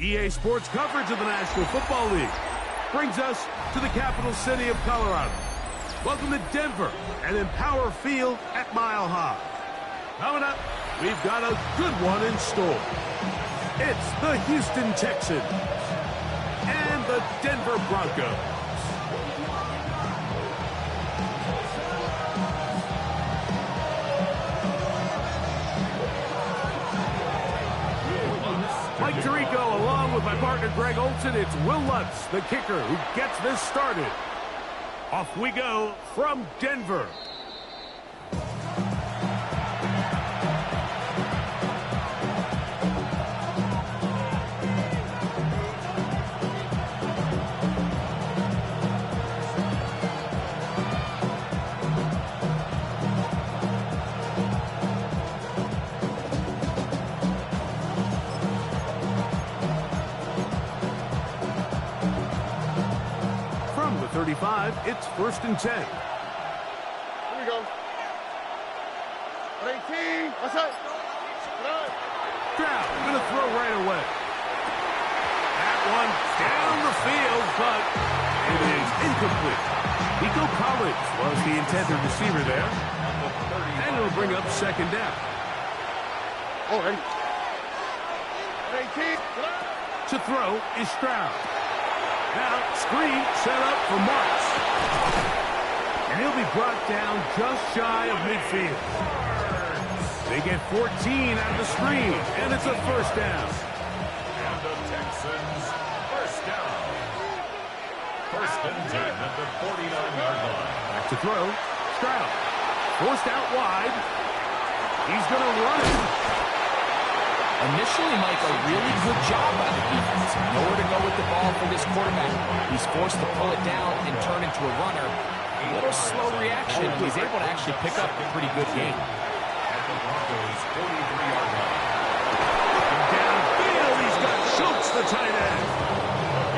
EA Sports coverage of the National Football League brings us to the capital city of Colorado. Welcome to Denver and Empower Field at Mile High. Coming up, we've got a good one in store. It's the Houston Texans and the Denver Broncos. Mike Tirico, along with my partner Greg Olson, it's Will Lutz, the kicker, who gets this started. Off we go from Denver. From the 35, it's 1st and 10. Here we go. 18. What's up? Stroud going to throw right away. That one down the field, but it is incomplete. Nico Collins was the intended receiver there. And it'll bring up 2nd down. Oh, ready. 18. To throw is Stroud. Now, screen set up for Marks. And he'll be brought down just shy of midfield. They get 14 out of the screen, and it's a 1st down. And the Texans, 1st down. 1st and 10 at the 49-yard line. Back to throw. Stroud. Forced out wide. He's going to run it. Initially, Mike, a really good job by the defense. Nowhere to go with the ball for this quarterback. He's forced to pull it down and turn into a runner. A little slow reaction. He's able to actually pick up a pretty good game. At the Broncos' 43-yard line. Downfield, he's got Schultz, the tight end.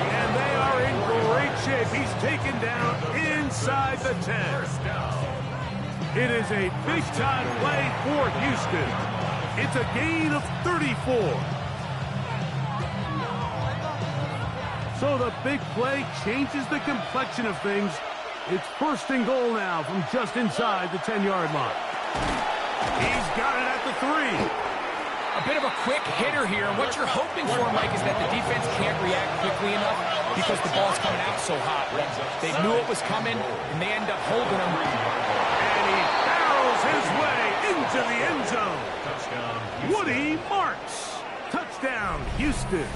And they are in great shape. He's taken down inside the 10. It is a big-time play for Houston. It's a gain of 34. So the big play changes the complexion of things. It's 1st and goal now from just inside the 10-yard line. He's got it at the 3. A bit of a quick hitter here, and what you're hoping for, Mike, is that the defense can't react quickly enough because the ball's coming out so hot. They knew it was coming, and they end up holding him. And he barrels his way into the end zone. Woody Marks. Touchdown, Houston.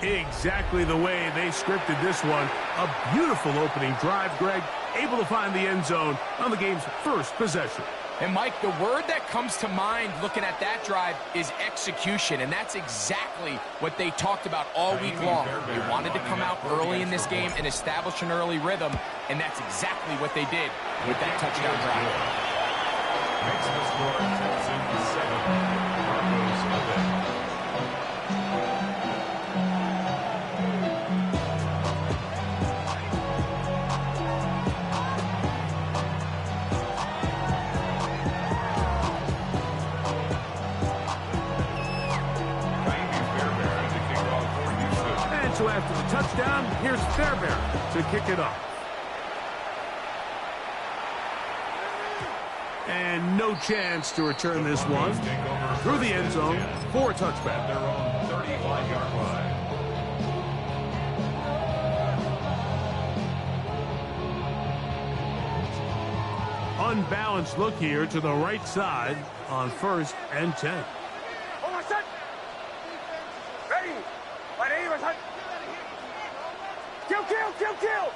Exactly the way they scripted this one. A beautiful opening drive, Greg. Able to find the end zone on the game's 1st possession. And, Mike, the word that comes to mind looking at that drive is execution, and that's exactly what they talked about all week long. They wanted to come out early in this game and establish an early rhythm, and that's exactly what they did with that touchdown drive. Makes the score Texans 7, Broncos 11. And so after the touchdown, here's Fairbairn to kick it off. And no chance to return this one through the end zone for a touchback. Their own 35-yard line. unbalanced look here to the right side on 1st and 10. Kill!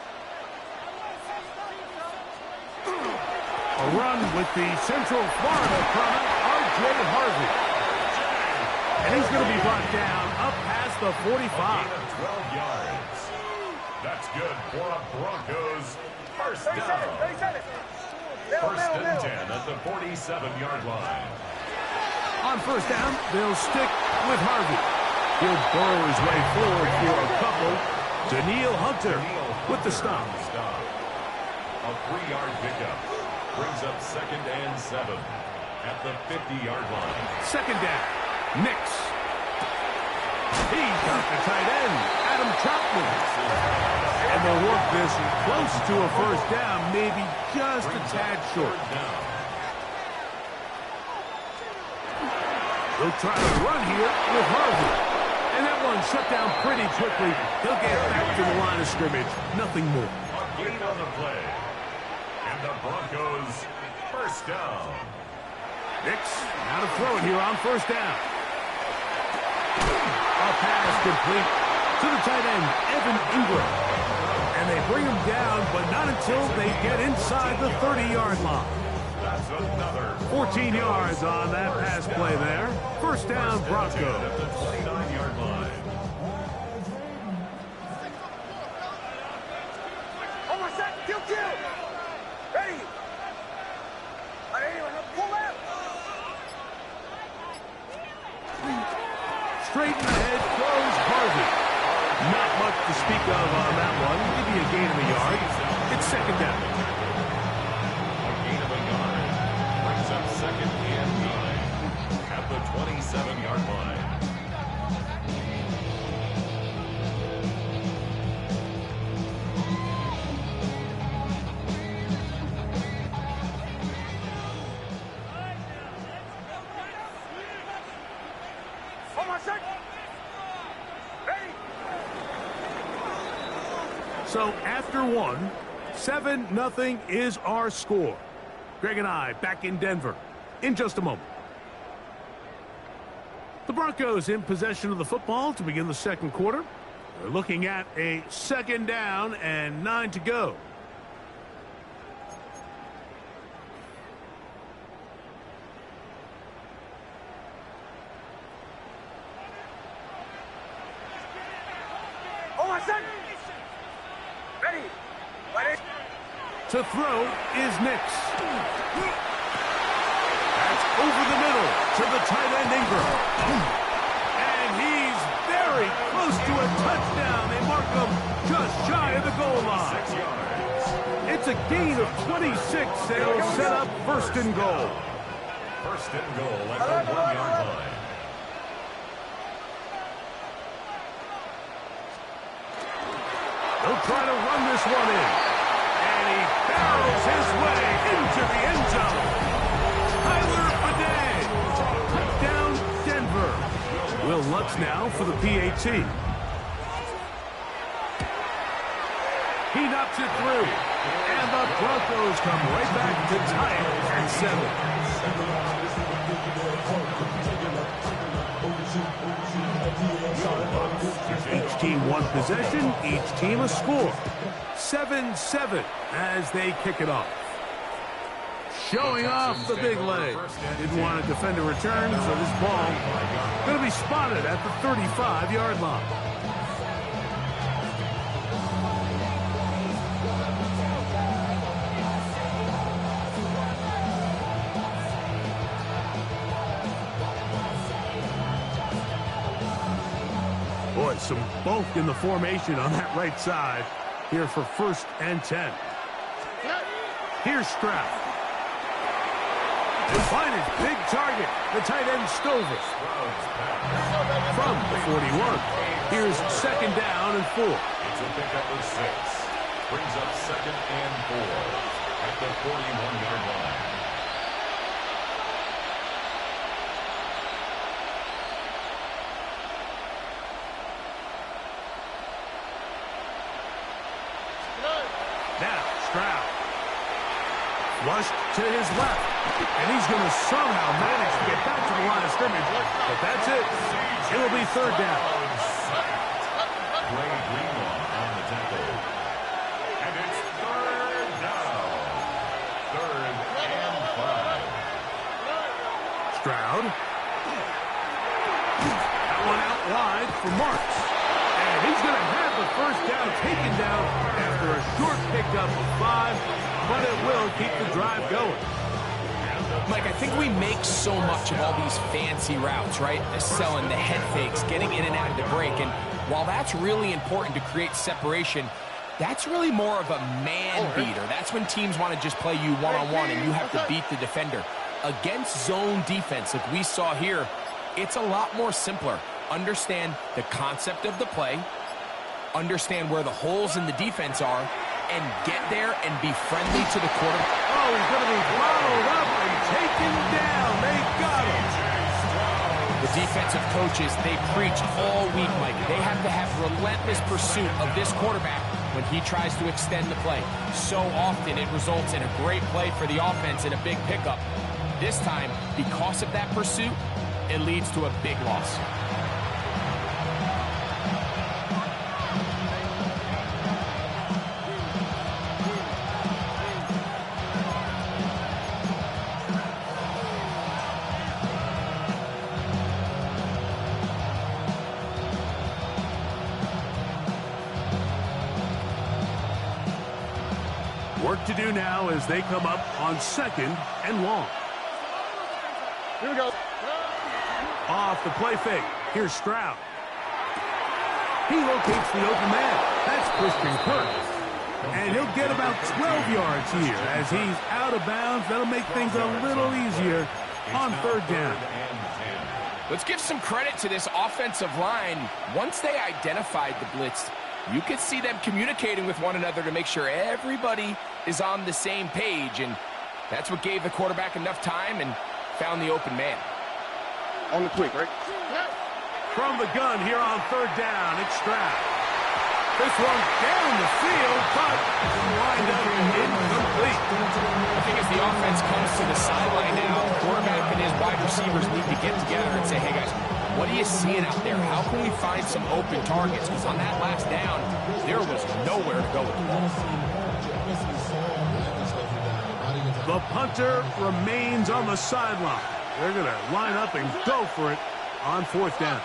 A run with the Central Florida product, R.J. Harvey. And he's going to be brought down up past the 45. 12 yards. That's good for a Broncos first down. First and 10 at the 47-yard line. On 1st down, they'll stick with Harvey. He'll burrow his way forward for a couple. Daniil Hunter with the stop. A 3-yard pickup brings up 2nd and 7 at the 50-yard line. 2nd down, Nix. He's got the tight end, Adam Chapman. And they'll work this close to a 1st down, maybe just a tad short. They'll try to run here with Harvey. And that one shut down pretty quickly. He'll get back to the line of scrimmage. Nothing more. A gain on the play. And the Broncos first down. Nix, now to throw it here on 1st down. A pass complete to the tight end, Evan Ingram. And they bring him down, but not until they get inside the 30-yard line. That's another 14 yards on that pass play there. 1st down, Broncos. At the 29-yard line. Kill! Ready! Pull out! Straight in the head goes Harvey. Not much to speak of on that one. Maybe a gain of a yard. It's 2nd down. A gain of a yard brings up 2nd and 9 at the 27-yard line. So after one, 7-0 is our score. Greg and I back in Denver in just a moment. The Broncos in possession of the football to begin the 2nd quarter. They're looking at a 2nd down and 9 to go. To throw is Nix. That's over the middle to the tight end Ingram. And he's very close to a touchdown. They mark him just shy of the goal line. 6 yards. It's a gain of 26. They'll set up 1st and goal. 1st and goal at the 1-yard line. They'll try to run this one in. And he barrels his way into the end zone. Tyler Bidet. Touchdown, Denver. Will Lutz now for the PAT. He knocks it through. And the Broncos come right back to tie it at 7. Each team one possession, each team a score. 7-7 as they kick it off. Showing off the big leg. Didn't want to defend a return, so this ball going to be spotted at the 35-yard line. Boy, some bulk in the formation on that right side here for 1st and 10. Here's Stroud. They find his big target, the tight end Stover. From the 41. Here's 2nd down and 4. It's a pickup of 6. Brings up 2nd and 4 at the 41-yard line. Now, Stroud Flushed to his left. And he's going to somehow manage to get back to the line of scrimmage. But that's it. It'll be third down. Ray Greenlaw on the tackle. And it's third down. Third and 5. Stroud. That one out wide for Marks. And he's going to have the first down taken down after a short pickup of 5. But it will keep the drive going. Mike, I think we make so much of all these fancy routes, right? The selling, the head fakes, getting in and out of the break. And while that's really important to create separation, that's really more of a man beater. That's when teams want to just play you one-on-one and you have to beat the defender. Against zone defense, like we saw here, it's a lot more simpler. Understand the concept of the play, understand where the holes in the defense are, and get there and be friendly to the quarterback. Oh, he's going to be bottled up and taken down. They got him. The defensive coaches, they preach all week, Mike. They have to have relentless pursuit of this quarterback when he tries to extend the play. So often it results in a great play for the offense and a big pickup. This time, because of that pursuit, it leads to a big loss. Work to do now as they come up on second and long. Here we go. Off the play fake. Here's Stroud. He locates the open man. That's Christian Kirk. And he'll get about 12 yards here as he's out of bounds. That'll make things a little easier on third down. Let's give some credit to this offensive line. Once they identified the blitz, you could see them communicating with one another to make sure everybody is on the same page, and that's what gave the quarterback enough time and found the open man. On the tweak, right? From the gun here on third down, it's Stroud. This one down the field, but lined up incomplete. I think as the offense comes to the sideline now, the quarterback and his wide receivers need to get together and say, hey guys, what are you seeing out there? How can we find some open targets? Because on that last down, there was nowhere to go with the ball. The punter remains on the sideline. They're going to line up and go for it on fourth down.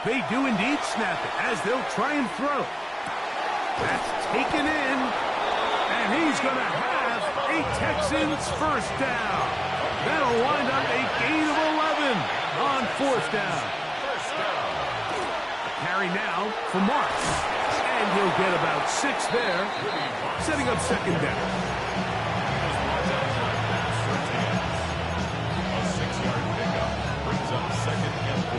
They do indeed snap it as they'll try and throw. That's taken in, and he's going to have a Texans first down. That'll wind up a gain of 11 on fourth down. Carry now for Marks, and he'll get about 6 there, setting up second down. A 6-yard pickup brings up second and 4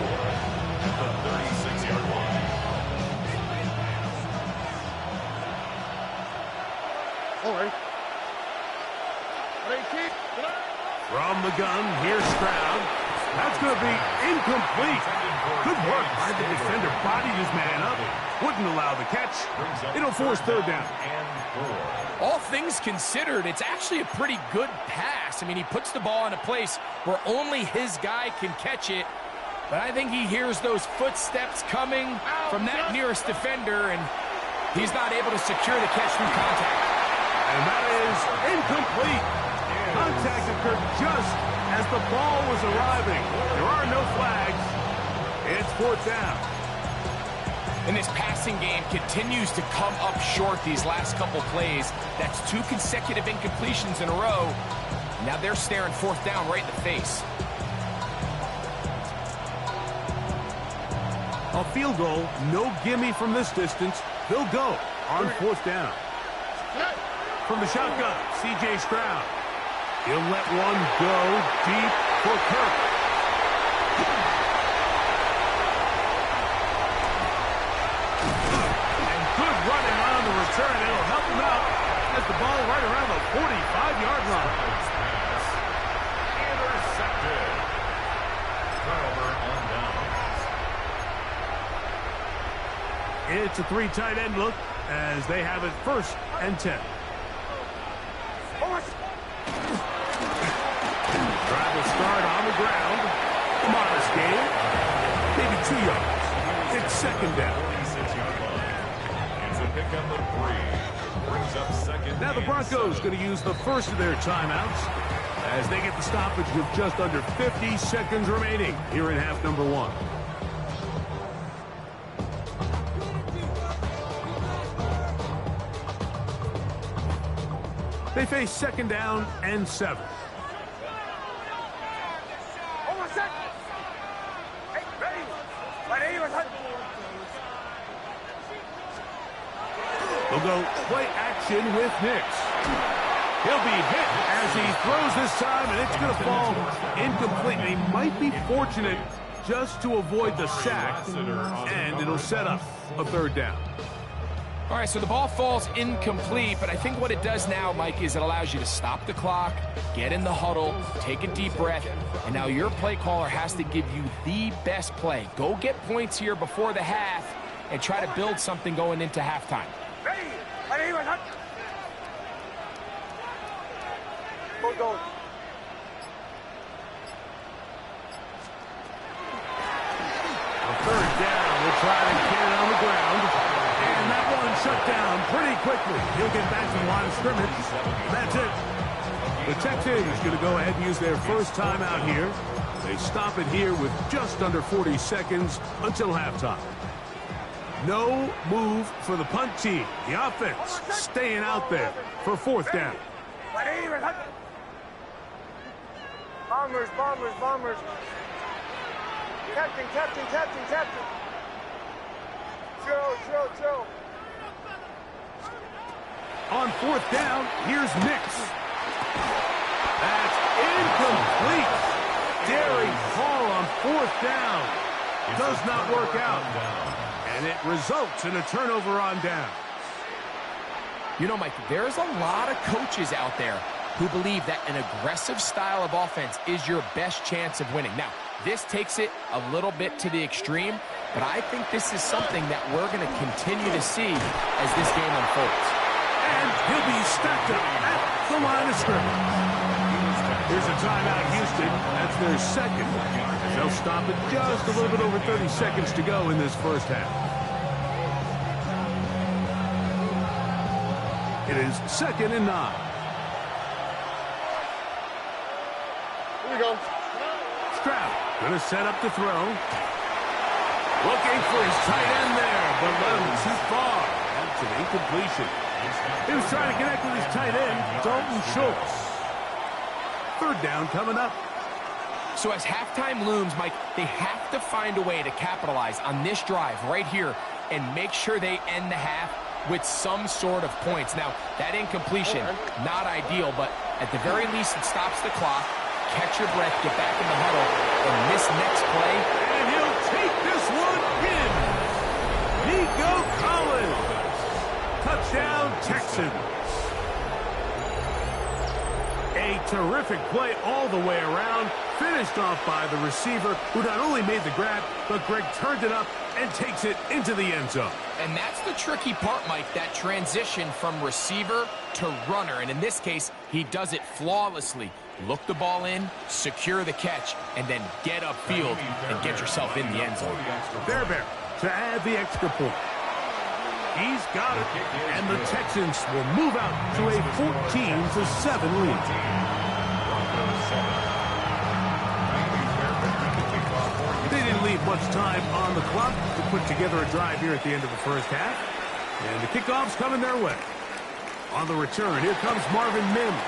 at the 36-yard line. All right. From the gun, here's Stroud. That's going to be incomplete. Good work by the defender. Bodied his man up. Wouldn't allow the catch. It'll force third down. All things considered, it's actually a pretty good pass. I mean, he puts the ball in a place where only his guy can catch it. But I think he hears those footsteps coming from that nearest defender, and he's not able to secure the catch through contact. And that is incomplete. Contact occurred just as the ball was arriving. There are no flags. It's fourth down. And this passing game continues to come up short these last couple plays. That's 2 consecutive incompletions in a row. Now they're staring fourth down right in the face. A field goal, no gimme from this distance. They'll go on fourth down. From the shotgun, C.J. Stroud. He'll let one go deep for Kirk. And good running on the return. It'll help him out as the ball right around the 45-yard line. Intercepted. Turnover on downs. It's a 3 tight end look. as they have it 1st and 10. Drive will start on the ground. Modest gain. Maybe 2 yards. It's 2nd down. It's a pickup of 3. Brings up 2nd. Now the Broncos going to use the first of their timeouts as they get the stoppage with just under 50 seconds remaining here in half number 1. They face 2nd down and 7. They'll go play action with Nix. He'll be hit as he throws this time, and it's going to fall incomplete. He might be fortunate just to avoid the sack, and it'll set up a 3rd down. All right, so the ball falls incomplete, but I think what it does now, Mike, is it allows you to stop the clock, get in the huddle, take a deep breath, and now your play caller has to give you the best play. Go get points here before the half and try to build something going into halftime. A 3rd down. We'll try to get it on the ground. And that one shut down pretty quickly. He'll get back to the line of scrimmage. That's it. The Texans going to go ahead and use their first timeout here. They stop it here with just under 40 seconds until halftime. No move for the punt team. The offense staying out there for 4th down. Bombers, bombers, bombers. Captain, captain, captain, captain. Chill. On 4th down, here's Nix. That's incomplete. Daring call on 4th down. Does not work out. And it results in a turnover on down. You know, Mike, there's a lot of coaches out there who believe that an aggressive style of offense is your best chance of winning. Now, this takes it a little bit to the extreme, but I think this is something that we're going to continue to see as this game unfolds. And he'll be stacked up at the line of scrimmage. Here's a timeout, Houston. That's their 2nd. They'll stop it just a little bit over 30 seconds to go in this first half. It is 2nd and 9. Here we go. Stroud going to set up the throw. Looking for his tight end there, but a little too far. That's an incompletion. He was trying to connect with his tight end, Dalton Schultz. 3rd down coming up. So as halftime looms, Mike, they have to find a way to capitalize on this drive right here and make sure they end the half with some sort of points. Now, that incompletion, not ideal, but at the very least it stops the clock. Catch your breath, get back in the huddle, and this next play. And he'll take this one in. Nico Collins. Touchdown, Texans. A terrific play all the way around. Finished off by the receiver, who not only made the grab, but Greg turned it up and takes it into the end zone. And that's the tricky part, Mike, that transition from receiver to runner. And in this case, he does it flawlessly. Look the ball in, secure the catch, and then get upfield and get yourself in the end zone. Bear to add the extra point. He's got it, and the Texans will move out to a 14-7 lead. They didn't leave much time on the clock to put together a drive here at the end of the first half. And the kickoff's coming their way. On the return, here comes Marvin Mims.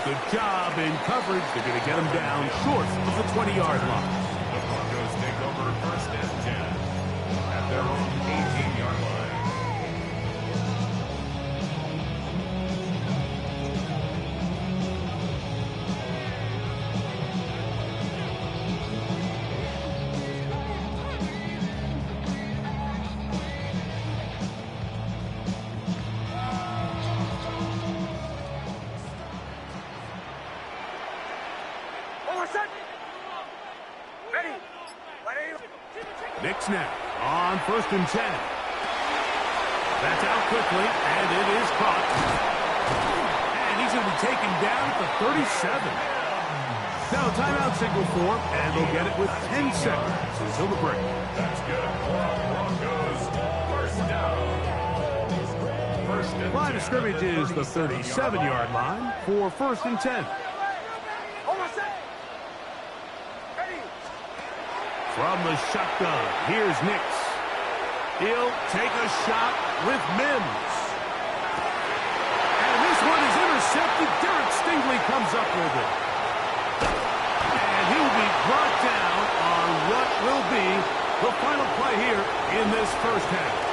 Good job in coverage. They're going to get him down short of the 20-yard line. The Broncos take over 1st and 10 at their own 18-yard line. Nix now on 1st and 10. quickly, and it is caught. And he's going to be taken down at the 37. Now timeout signal for him, and they'll get it with 10 seconds until the break. That's good. Broncos, first down. Line of scrimmage is the 37-yard line for 1st and 10. From the shotgun, here's Nix. He'll take a shot with Mims. And this one is intercepted. Derek Stingley comes up with it. And he'll be brought down on what will be the final play here in this first half.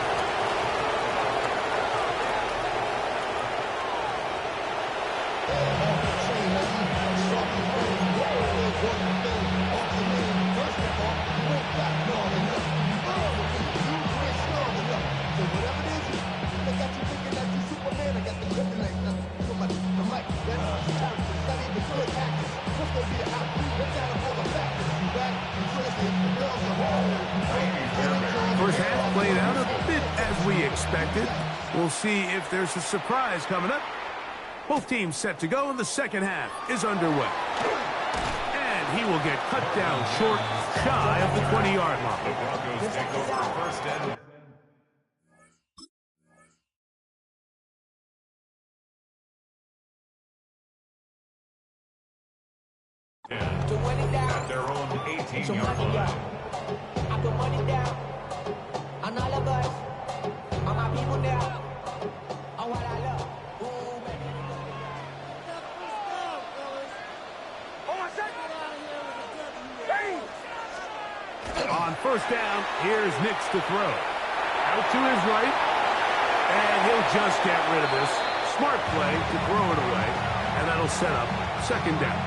First half played out a bit as we expected. We'll see if there's a surprise coming up. Both teams set to go, and the second half is underway. And he will get cut down short, shy of the 20-yard line. The Broncos take over first and... at their own 18-yard line. I put money down on all of us, on my people now, on what I love. Ooh, baby. On first down, here's Nix to throw. Out to his right, and he'll just get rid of this. Smart play to throw it away, and that'll set up second down.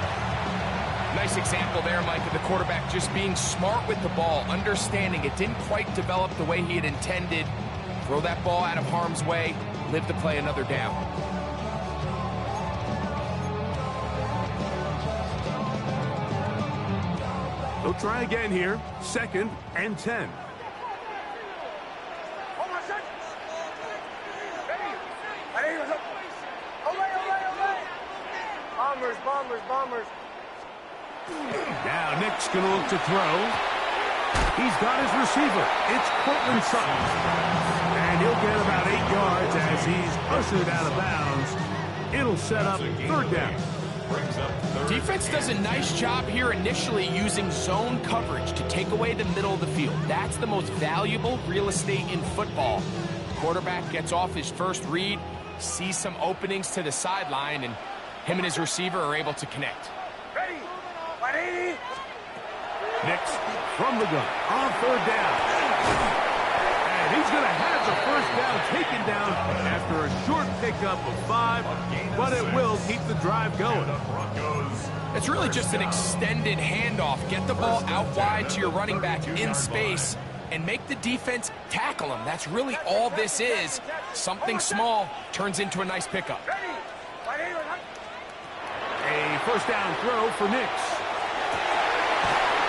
Nice example there, Mike, of the quarterback just being smart with the ball, understanding it didn't quite develop the way he had intended. Throw that ball out of harm's way, live to play another down. They'll try again here, 2nd and 10. Bombers. Now Nick's going to look to throw. He's got his receiver. It's Cortland Sutton. And he'll get about 8 yards as he's ushered out of bounds. It'll set up third down. Defense does a nice job here initially using zone coverage to take away the middle of the field. That's the most valuable real estate in football. Quarterback gets off his first read, sees some openings to the sideline, and him and his receiver are able to connect. Nix from the gun on third down. And he's going to have the first down taken down after a short pickup of 5, but it will keep the drive going. It's really just an extended handoff. Get the ball out wide to your running back in space and make the defense tackle him. That's really all this is. Something small turns into a nice pickup. A first down throw for Nix.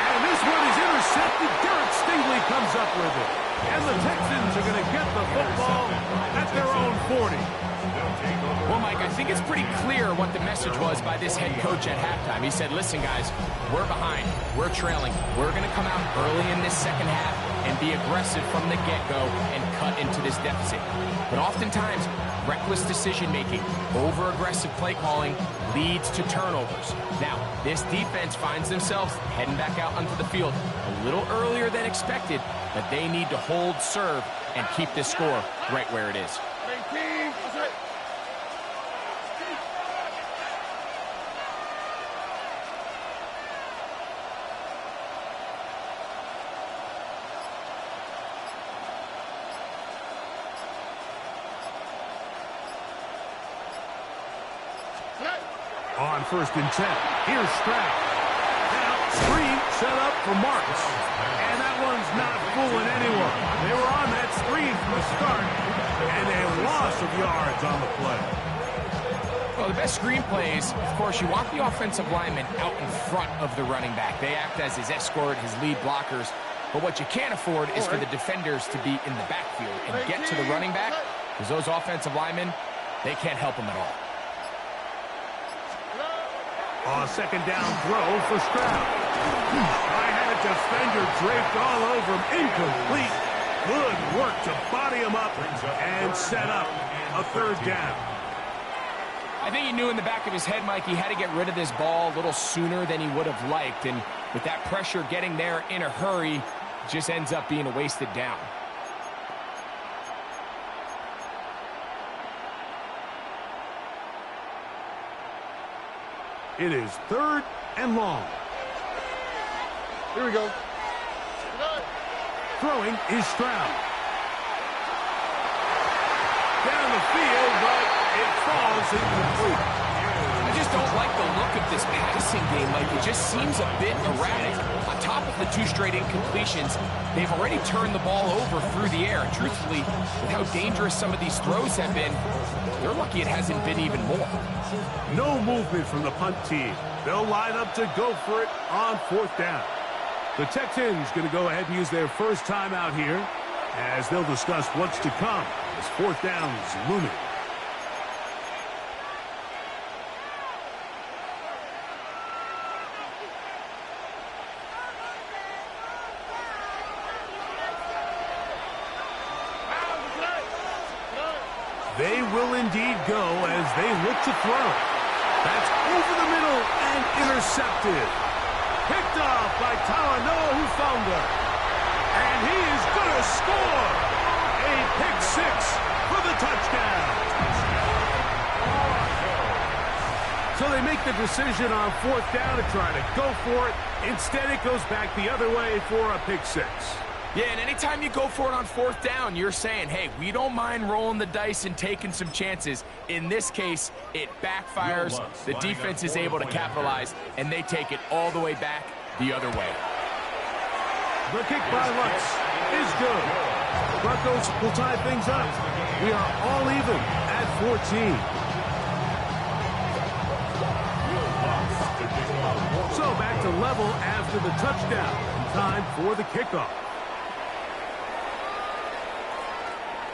And this one is intercepted. Derek Stingley comes up with it. And the Texans are going to get the football at their own 40. Well, Mike, I think it's pretty clear what the message was by this head coach at halftime. He said, listen, guys, we're behind. We're trailing. We're going to come out early in this second half and be aggressive from the get-go and cut into this deficit. But oftentimes, reckless decision-making, over-aggressive play calling leads to turnovers. Now, this defense finds themselves heading back out onto the field a little earlier than expected, but they need to hold serve and keep this score right where it is. On first and 10, here's Stroud. Now, screen set up for Marks. And that one's not fooling anyone. They were on that screen from the start, and a loss of yards on the play. Well, the best screen plays, of course, you want the offensive lineman out in front of the running back. They act as his escort, his lead blockers. But what you can't afford is for the defenders to be in the backfield and get to the running back because those offensive linemen, they can't help him at all. Second down throw for Stroud. I had a defender draped all over him. Incomplete. Good work to body him up and set up a third down. I think he knew in the back of his head, Mike, he had to get rid of this ball a little sooner than he would have liked. And with that pressure getting there in a hurry, it just ends up being a wasted down. It is third and long. Here we go. Throwing is Stroud. Down the field, but it falls incomplete. I just don't like the look of this passing game, Mike. It just seems a bit erratic. On top of the 2 straight incompletions, they've already turned the ball over through the air. And truthfully, with how dangerous some of these throws have been, they're lucky it hasn't been even more. No movement from the punt team. They'll line up to go for it on fourth down. The Texans going to go ahead and use their first timeout here as they'll discuss what's to come as fourth down is looming. They will indeed go as they look to throw. That's over the middle and intercepted. Picked off by Talanoa Hufanga. And he is going to score. A pick 6 for the touchdown. So they make the decision on fourth down to try to go for it. Instead, it goes back the other way for a pick 6. Yeah, and anytime you go for it on fourth down, you're saying, hey, we don't mind rolling the dice and taking some chances. In this case, it backfires. The defense is able to capitalize, and they take it all the way back the other way. The kick by Lutz is good. Broncos will tie things up. We are all even at 14. So back to level after the touchdown. Time for the kickoff.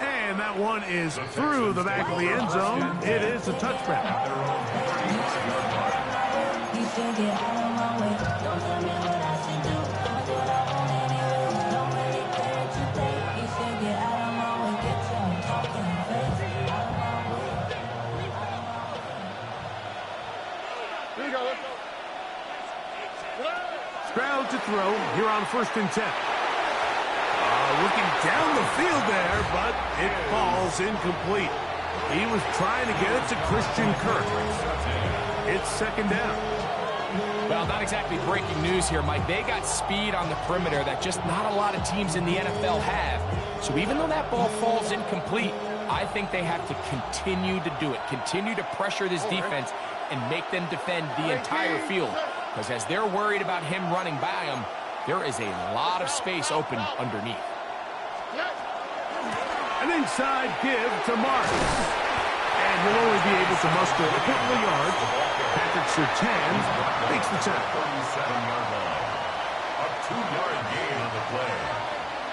And that one is through the back of the end zone. It is a touchback. Stroud to throw here on 1st and 10. Looking down the field there, but it falls incomplete. He was trying to get it to Christian Kirk. It's 2nd down. Well, not exactly breaking news here, Mike. They got speed on the perimeter that just not a lot of teams in the NFL have. So even though that ball falls incomplete, I think they have to continue to do it. Continue to pressure this defense and make them defend the entire field. Because as they're worried about him running by them, there is a lot of space open underneath. An inside give to Marks. And he'll only be able to muster a couple of yards. Patrick Surtain makes the tackle. 37-yard line. A 2-yard gain on the play.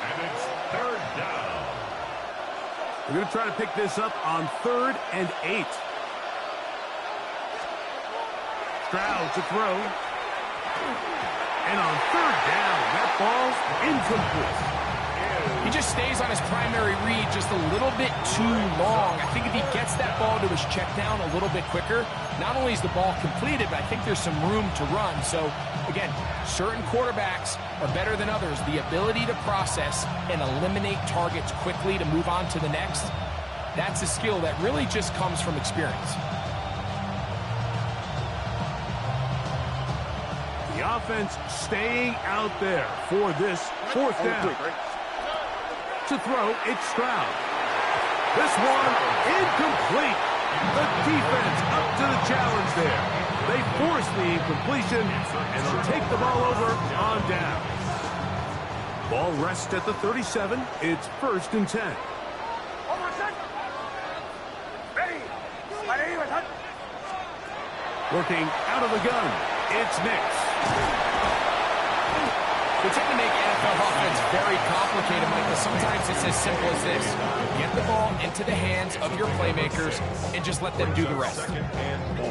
And it's 3rd down. We're going to try to pick this up on 3rd and 8. Stroud to throw. And on 3rd down, that ball's incomplete. He just stays on his primary read just a little bit too long. I think if he gets that ball to his check down a little bit quicker, not only is the ball completed, but I think there's some room to run. So, again, certain quarterbacks are better than others. The ability to process and eliminate targets quickly to move on to the next, that's a skill that really just comes from experience. The offense staying out there for this 4th down. To throw, it's Stroud. This one incomplete. The defense up to the challenge there. They force the incompletion, and they'll take the ball over on down. Ball rests at the 37. It's 1st and 10. Working out of the gun, it's Nix. They tend to make NFL offense very complicated, Mike, but sometimes it's as simple as this. Get the ball into the hands of your playmakers and just let them do the rest. Second and 4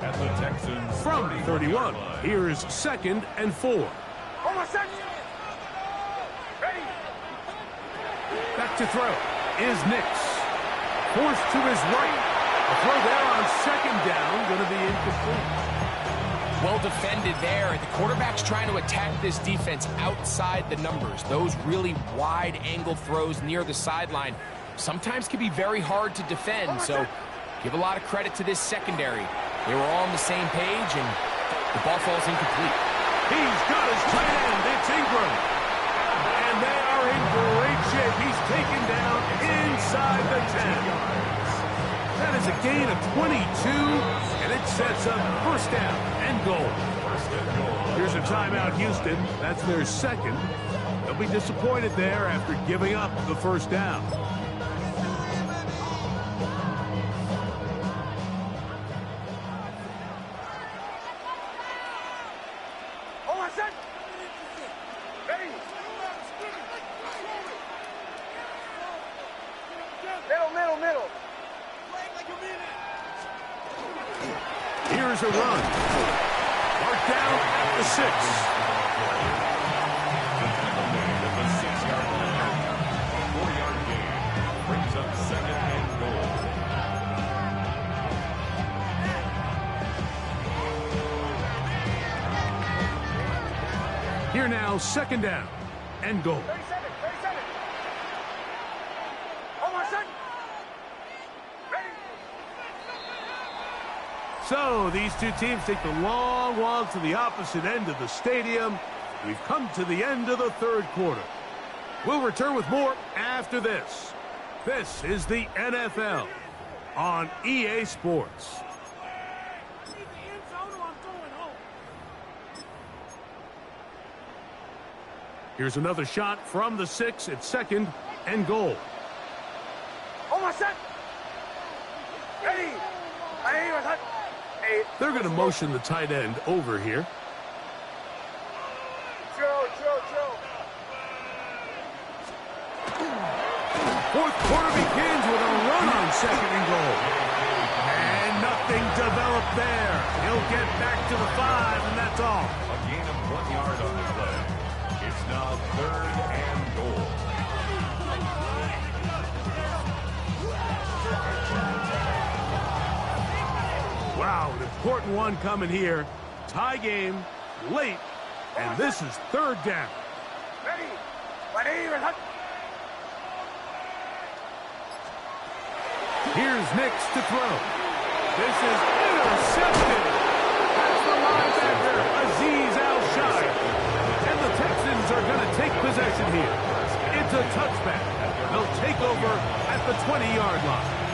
at the Texans. From 31, here is 2nd and 4. Back to throw is Nix. Forced to his right. A throw there on 2nd down, going to be incomplete. Well defended there. The quarterback's trying to attack this defense outside the numbers. Those really wide angle throws near the sideline sometimes can be very hard to defend. So give a lot of credit to this secondary. They were all on the same page, and the ball falls incomplete. He's got his tight end. It's Ingram. And they are in great shape. He's taken down inside the 10. That is a gain of 22, and it sets up 1st down and goal. Here's a timeout, Houston. That's their 2nd. They'll be disappointed there after giving up the 1st down. Middle. Here's a run. Marked down at the 6. At the 6-yard line. 4-yard gain. Brings up 2nd and goal. Here now, 2nd down and goal. 37. So these two teams take the long walk to the opposite end of the stadium. We've come to the end of the 3rd quarter. We'll return with more after this. This is the NFL on EA Sports. Here's another shot from the 6 at 2nd and goal. They're going to motion the tight end over here. Chill. 4th quarter begins with a run on 2nd and goal. And nothing developed there. He'll get back to the 5, and that's all. A gain of 1 yard on the play. It's now 3rd and goal. Wow, an important one coming here. Tie game, late, and this is 3rd down. Here's Nix to throw. This is intercepted. That's the linebacker, Azeez Al-Shai. And the Texans are going to take possession here. It's a touchback. They'll take over at the 20-yard line.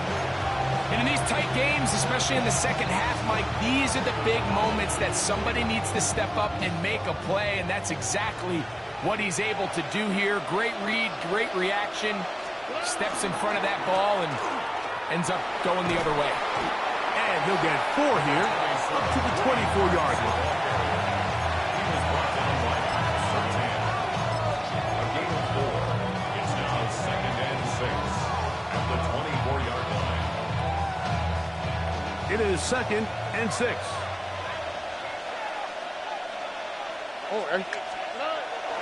And in these tight games, especially in the 2nd half, Mike, these are the big moments that somebody needs to step up and make a play, and that's exactly what he's able to do here. Great read, great reaction, steps in front of that ball and ends up going the other way. And he'll get 4 here, up to the 24-yard line. He was brought down by Sertan. A gain of 4. It's now 2nd and 6 at the 24-yard line. It is 2nd and 6.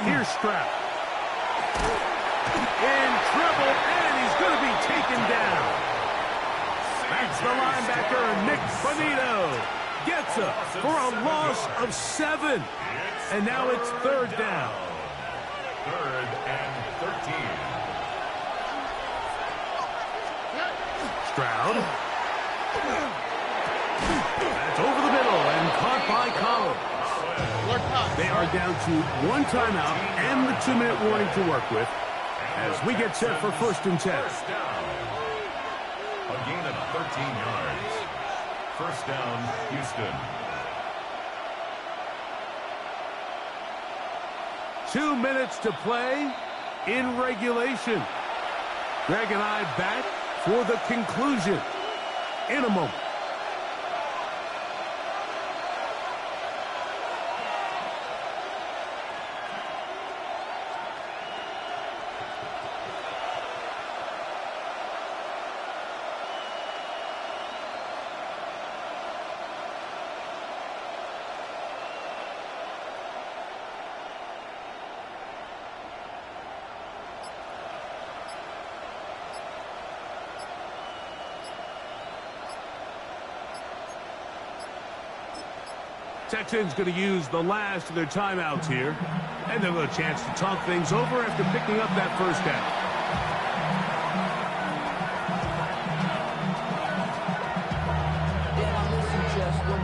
Here's Stroud. In trouble, and he's going to be taken down. That's the linebacker, Nick Bonito. Gets up for a loss of 7. And now it's 3rd down. 3rd and 13. Stroud. That's over the middle and caught by Collins. They are down to 1 timeout and the 2-minute warning to work with as we get set for 1st and 10. First down. A gain of 13 yards. 1st down, Houston. 2 minutes to play in regulation. Greg and I back for the conclusion in a moment. Texans going to use the last of their timeouts here, and they'll have a chance to talk things over after picking up that first down. Damn, I miss you, Chester.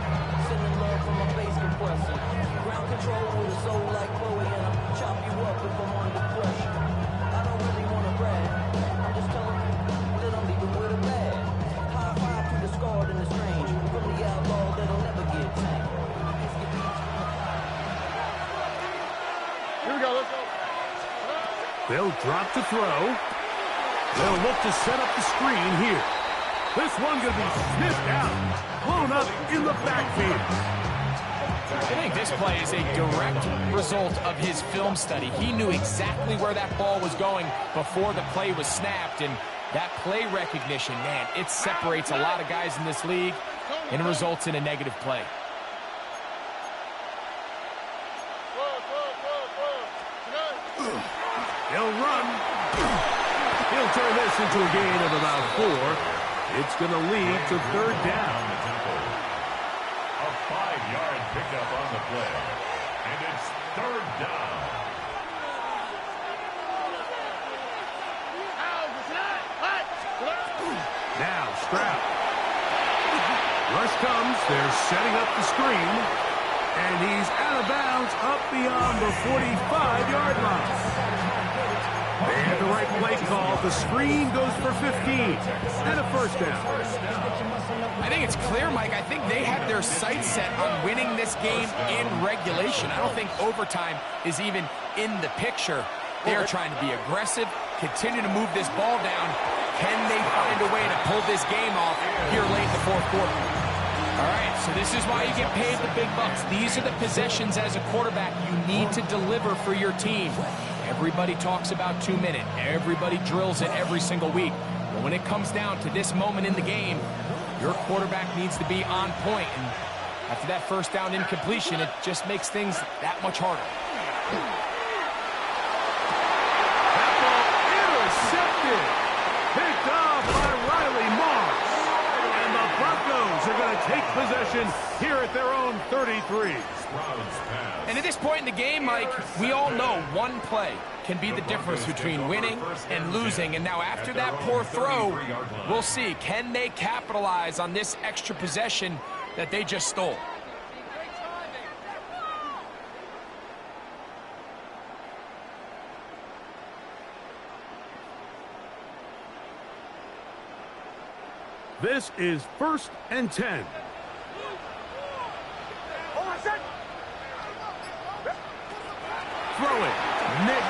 Sending love from my face compressor. Ground control with a soul like Chloe, and I'll chop you up if I'm under pressure. I don't really want to brag. I'm just telling you that I'm leaving with a bag. High five to the scarred and the strange. From the outlaw that'll never get tamed. Here we go, let's go. They'll drop to throw. They'll look to set up the screen here. This one going to be sniffed out, blown up in the backfield. I think this play is a direct result of his film study. He knew exactly where that ball was going before the play was snapped, and that play recognition, man, it separates a lot of guys in this league, and it results in a negative play. He'll run. He'll turn this into a gain of about 4. It's going to lead to third down. A 5-yard pickup on the play. And it's third down. Now Stroud. Rush comes. They're setting up the screen. And he's out of bounds up beyond the 45-yard line. They had the right play call. The screen goes for 15 and a first down. I think it's clear, Mike. I think they have their sights set on winning this game in regulation. I don't think overtime is even in the picture. They are trying to be aggressive, continue to move this ball down. Can they find a way to pull this game off here late in the fourth quarter? All right, so this is why you get paid the big bucks. These are the possessions as a quarterback you need to deliver for your team. Everybody talks about 2 minutes. Everybody drills it every single week. But when it comes down to this moment in the game, your quarterback needs to be on point. And after that first down incompletion, it just makes things that much harder. That ball intercepted. Picked off by Riley Moss. And the Broncos are going to take possession here at their own 33. And at this point in the game, Mike, we all know one play can be the difference between winning and losing. And now after that poor throw, we'll see, can they capitalize on this extra possession that they just stole? This is 1st and 10. Throw it. Nix.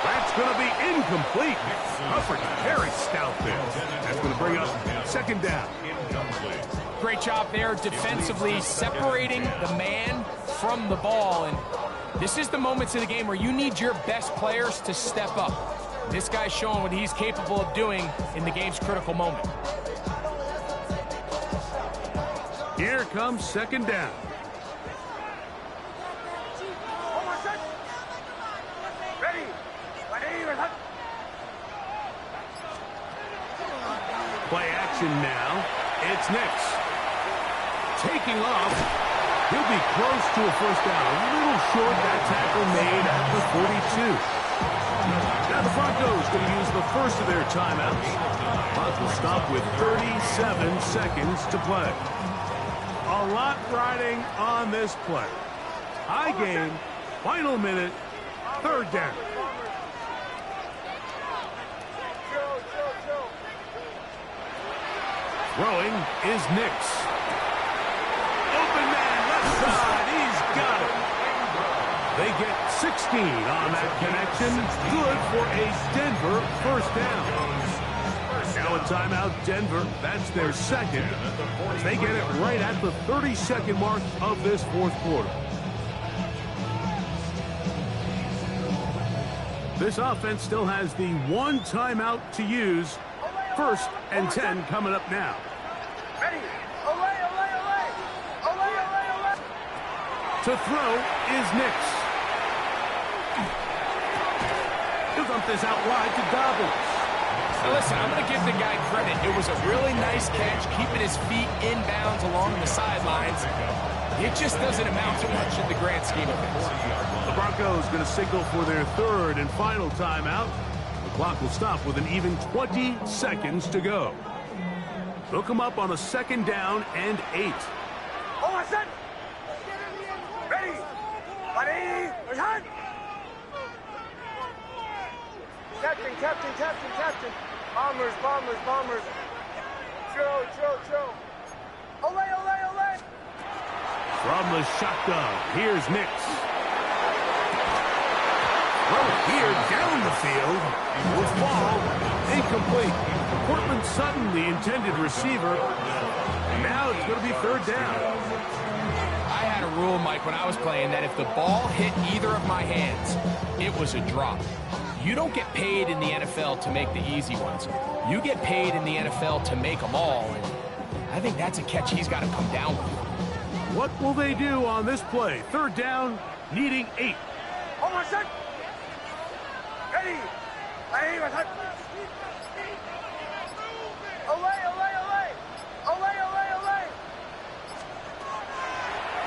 That's going to be incomplete. Coverage very stout there. That's going to bring up second down. Great job there defensively, separating the man from the ball. And this is the moments of the game where you need your best players to step up. This guy's showing what he's capable of doing in the game's critical moment. Here comes second down. Play action now. It's Nix. Taking off. He'll be close to a first down. A little short, that tackle made at the 42. Now the Broncos going to use the first of their timeouts. Clock will stop with 37 seconds to play. A lot riding on this play. High game, final minute, third down. Throwing is Nix. Open man, left side, he's got it. They get 16 on that connection. Good for a Denver first down. Now a timeout, Denver. That's their second. They get it right at the 30-second mark of this fourth quarter. This offense still has the one timeout to use. 1st and 10 coming up now. To throw is Nix. He'll dump this out wide to Dobbins. Now listen, I'm going to give the guy credit. It was a really nice catch, keeping his feet inbounds along the sidelines. It just doesn't amount to much in the grand scheme of things. The Broncos going to signal for their third and final timeout. The clock will stop with an even 20 seconds to go. They'll come up on a 2nd down and 8. Oh, I said. Ready. Ready. Ready. Captain. Bombers. Chill. Ole. From the shotgun, here's Nix. Throw here down the field. Will fall. Incomplete. Cortland Sutton, the intended receiver. And now it's going to be 3rd down. I had a rule, Mike, when I was playing that if the ball hit either of my hands, it was a drop. You don't get paid in the NFL to make the easy ones. You get paid in the NFL to make them all. And I think that's a catch he's got to come down with. What will they do on this play? 3rd down, needing 8. Oh, I said. Ready. Ole.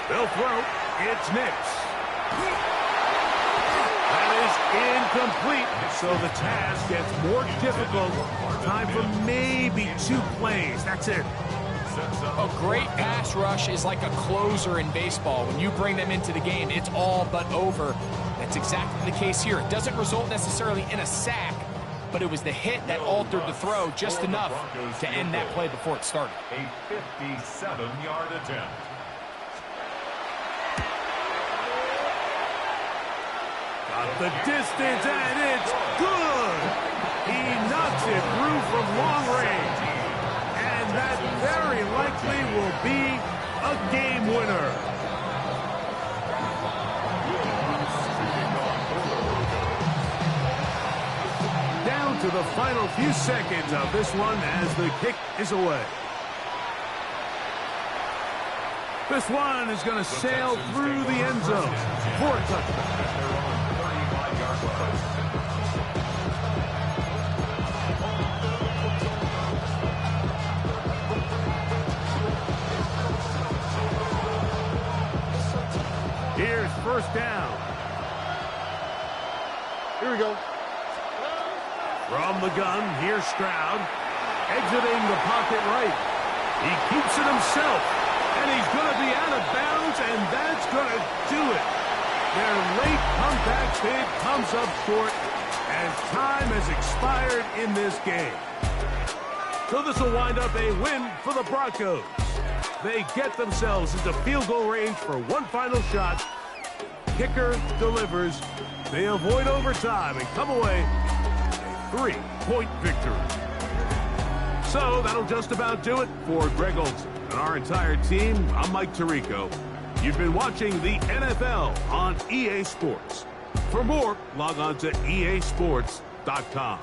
They'll throw. It's Nix. That is incomplete. So the task gets more difficult. Time for maybe 2 plays. That's it. A great pass rush is like a closer in baseball. When you bring them into the game, it's all but over. That's exactly the case here. It doesn't result necessarily in a sack, but it was the hit that altered the throw just enough to end that play before it started. A 57-yard attempt. Got the distance, and it's good. He knocks it through from long range. And that very likely will be a game winner. Down to the final few seconds of this one as the kick is away. This one is going to sail through the end zone for a touchdown. Here's 1st down. Here we go. From the gun, here's Stroud. Exiting the pocket right. He keeps it himself. And he's going to be out of bounds, and that's going to do it. Their late comeback bid comes up short as time has expired in this game. So this will wind up a win for the Broncos. They get themselves into field goal range for one final shot. Kicker delivers. They avoid overtime and come away a 3-point victory. So that'll just about do it for Greg Olsen and our entire team. I'm Mike Tirico. You've been watching the NFL on EA Sports. For more, log on to easports.com.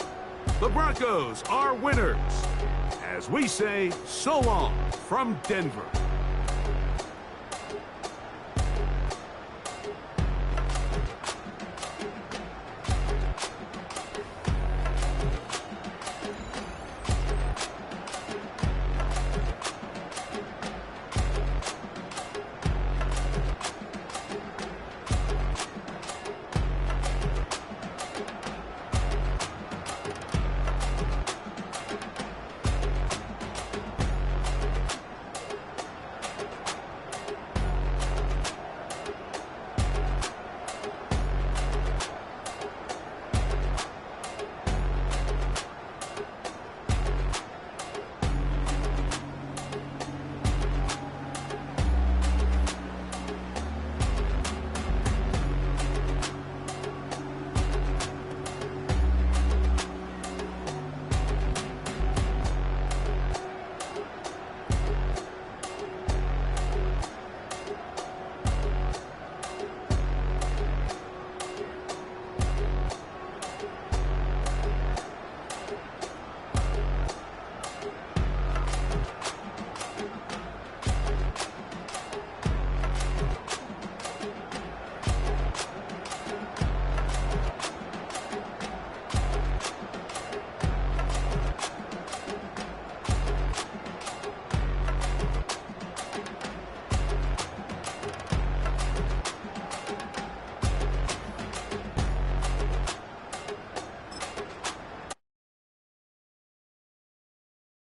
The Broncos are winners. As we say, so long from Denver.